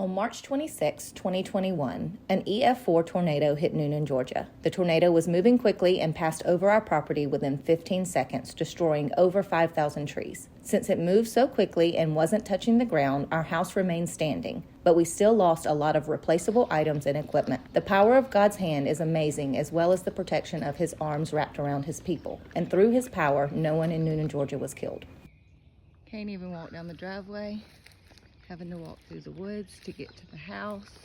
On March 26, 2021, an EF4 tornado hit Newnan, Georgia. The tornado was moving quickly and passed over our property within 15 seconds, destroying over 5,000 trees. Since it moved so quickly and wasn't touching the ground, our house remained standing, but we still lost a lot of replaceable items and equipment. The power of God's hand is amazing, as well as the protection of his arms wrapped around his people. And through his power, no one in Newnan, Georgia was killed. Can't even walk down the driveway. Having to walk through the woods to get to the house.